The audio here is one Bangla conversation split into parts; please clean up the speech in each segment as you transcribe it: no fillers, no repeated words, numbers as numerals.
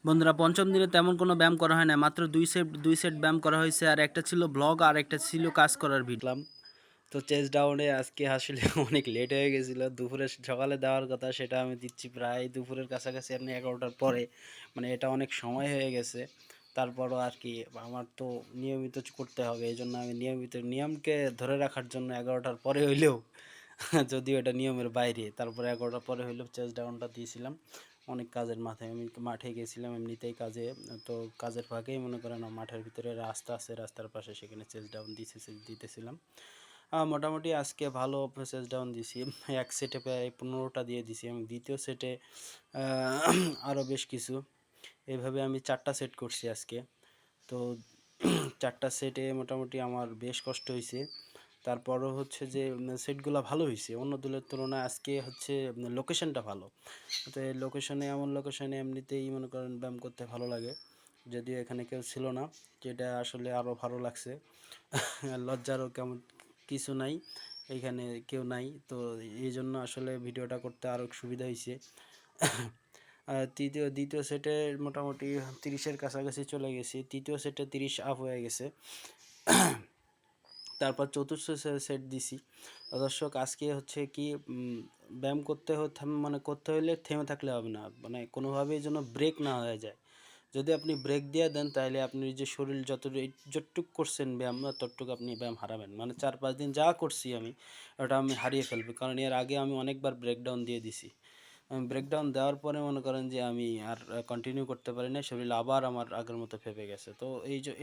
বন্ধুরা পঞ্চম দিনে তেমন কোনো ব্যায়াম করা হয় না, মাত্র দুই সেট ব্যায়াম করা হয়েছে। আর একটা ছিল ব্লগ আর একটা ছিল কাজ করার ভিডিও। তো চেস্ট ডাউনে আজকে আসলে অনেক লেট হয়ে গেছিলো। দুপুরে সকালে দেওয়ার কথা, সেটা আমি দিচ্ছি প্রায় দুপুরের কাছাকাছি, আপনি 11টার পরে। মানে এটা অনেক সময় হয়ে গেছে। তারপরও আর কি আমার তো নিয়মিত করতে হবে, এই জন্য আমি নিয়মকে ধরে রাখার জন্য 11টার পরে হইলেও যদিও এটা নিয়মের বাইরে, তারপরে 11টার পরে হইলেও চেস্ট ডাউনটা দিয়েছিলাম। অনেক কাজের মাথায় আমি মাঠে গেছিলাম এমনিতেই কাজে। তো কাজের ফাঁকেই মনে করেন মাঠের ভিতরে রাস্তা আছে, রাস্তার পাশে সেখানে চেস্ট ডাউন দিতেছিলাম। মোটামুটি আজকে ভালো চেস্ট ডাউন দিছি। এক সেটে প্রায় 15টা দিয়ে দিছি এবং দ্বিতীয় সেটে আরও বেশ কিছু। এইভাবে আমি 4টা সেট করছি আজকে। তো 4টা সেটে মোটামুটি আমার বেশ কষ্ট হয়েছে। তারপরও হচ্ছে যে সেটগুলো ভালো হয়েছে অন্য দলের তুলনায়। আজকে হচ্ছে লোকেশনটা ভালো, তো এই লোকেশনে এমন লোকেশনে এমনিতেই মনে করেন ব্যায়াম করতে ভালো লাগে। যদিও এখানে কেউ ছিল না, যেটা আসলে আরও ভালো লাগছে। লজ্জারও কেমন কিছু নাই, এইখানে কেউ নাই, তো এই জন্য আসলে ভিডিওটা করতে আরও সুবিধা হয়েছে। দ্বিতীয় সেটে মোটামুটি 30-এর কাছাকাছি চলে গেছি, তৃতীয় সেটে 30 আপ হয়ে গেছে। তারপর চতুর্থ সেট দিছি। দর্শক আজকে হচ্ছে কি ব্যায়াম করতে হলে থেমে থাকলে হবে না, মানে কোনোভাবেই যেন ব্রেক না হয়ে যায়। যদি আপনি ব্রেক দিয়ে দেন তাহলে আপনি যে শরীর যতটুক করছেন ব্যায়াম, ততটুকু আপনি ব্যায়াম হারাবেন। মানে 4-5 দিন যা করছি আমি, ওটা আমি হারিয়ে ফেলবো, কারণ এর আগে আমি অনেকবার ব্রেকডাউন দিয়ে দিছি। ব্রেকডাউন দেওয়ার পরে মনে করেন যে আমি আর কন্টিনিউ করতে পারি না, শরীর আবার আমার আগের মতো ফেপে গেছে। তো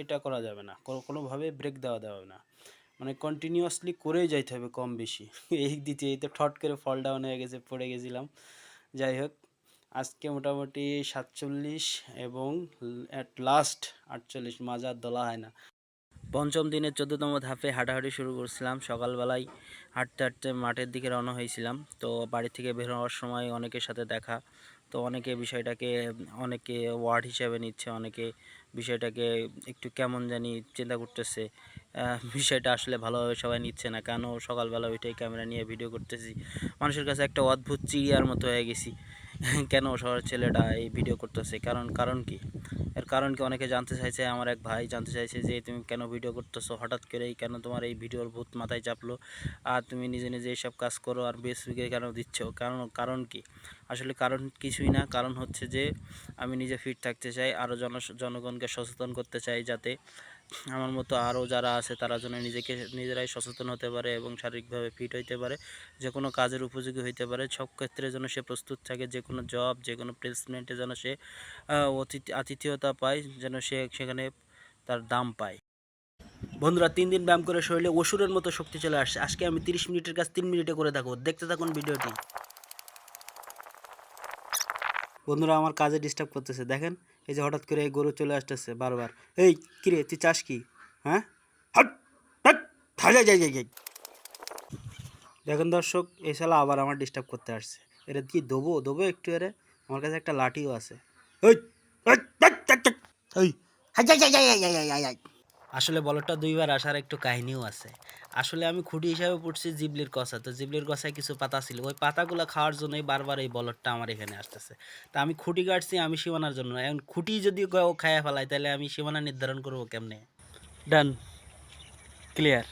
এটা করা যাবে না, কোনোভাবে ব্রেক দেওয়া যাবে না, মানে কন্টিনিউয়াসলি করেই যাইতে হবে কম বেশি। এই তো ঠট করে ফল ডাউন হয়ে গেছে, পড়ে গেছিলাম। যাই হোক, আজকে মোটামুটি 47 এবং অ্যাট লাস্ট 48, মাজা দলা হয় না। পঞ্চম দিনের 14তম ধাপে হাঁটাহাঁটি শুরু করছিলাম। সকালবেলায় হাঁটতে হাঁটতে মাঠের দিকে রওনা হয়েছিলাম। তো বাড়ি থেকে বের হওয়ার সময় অনেকের সাথে দেখা। তো অনেকে বিষয়টাকে অনেকে ওয়ার্ড হিসাবে নিচ্ছে, অনেকে বিষয়টাকে একটু কেমন জানি চিন্তা করতেছে। বিষয়টা আসলে ভালোভাবে সবাই নিচ্ছে না, কেন সকালবেলা ওইটাই ক্যামেরা নিয়ে ভিডিও করতেছি। মানুষের কাছে একটা অদ্ভুত চিড়িয়ার মতো হয়ে গেছি। কেন শহরের ছেলেটা এই ভিডিও করতেছে, কারণ কি? এর কারণ কি অনেকে জানতে চাইছে। আমার এক ভাই জানতে চাইছে যে তুমি কেন ভিডিও করতেছো হঠাৎ করেই, কেন তোমার এই ভিডিওর ভূত মাথায় চাপলো, আর তুমি নিজে নিজে এইসব কাজ করো আর ফেসবুকে কেন দিচ্ছ? কারণ কি? আসলে কারণ কিছুই না, কারণ হচ্ছে যে আমি নিজে ফিট থাকতে চাই, আরও জনগণকে সচেতন করতে চাই, যাতে আমার মতো আরও যারা আছে তারা যেন নিজেরাই সচেতন হতে পারে এবং শারীরিকভাবে ফিট হইতে পারে, যে কোনো কাজের উপযোগী হইতে পারে, সব ক্ষেত্রে যেন সে প্রস্তুত থাকে, যে কোনো জব, যে কোনো প্লেসমেন্টে যেন সে আতিথেয়তা পায়, যেন সে সেখানে তার দাম পায়। বন্ধুরা 3 দিন ব্যায়াম করে শরীরে অসুরের মতো শক্তি চলে আসছে। আজকে আমি 30 মিনিটের কাজ 3 মিনিটে করে থাকবো, দেখতে থাকুন ভিডিওটি। বন্ধুরা আমার কাজে ডিস্টার্ব করতেছে, দেখেন এই যে হঠাৎ করে এই গরু চলে আসতেছে বারবার। এই কিরে তুই চাস কি? হ্যাঁ, হাট হাট যাই যাই যাই যাই। দেখেন দর্শক, এই শালা আবার আমার ডিস্টার্ব করতে আসছে। এটা কি দেবো একটু, এরে আমার কাছে একটা লাঠিও আছে। ওই ওই আসলে বলটা 2বার আসার একটু কাহিনীও আছে। আসলে আমি খুঁটি হিসাবে পড়ছি জিবলির কষা, তো জিবলির কষায় কিছু পাতা ছিল, ওই পাতাগুলো খাওয়ার জন্যই বারবার এই বলদটা আমার এখানে আসতেছে। তা আমি খুঁটি কাটছি আমি সীমানার জন্য, এখন খুঁটি যদি ও খাইয়া ফেলায় তাহলে আমি সীমানা নির্ধারণ করবো কেমনে? ডান, ক্লিয়ার।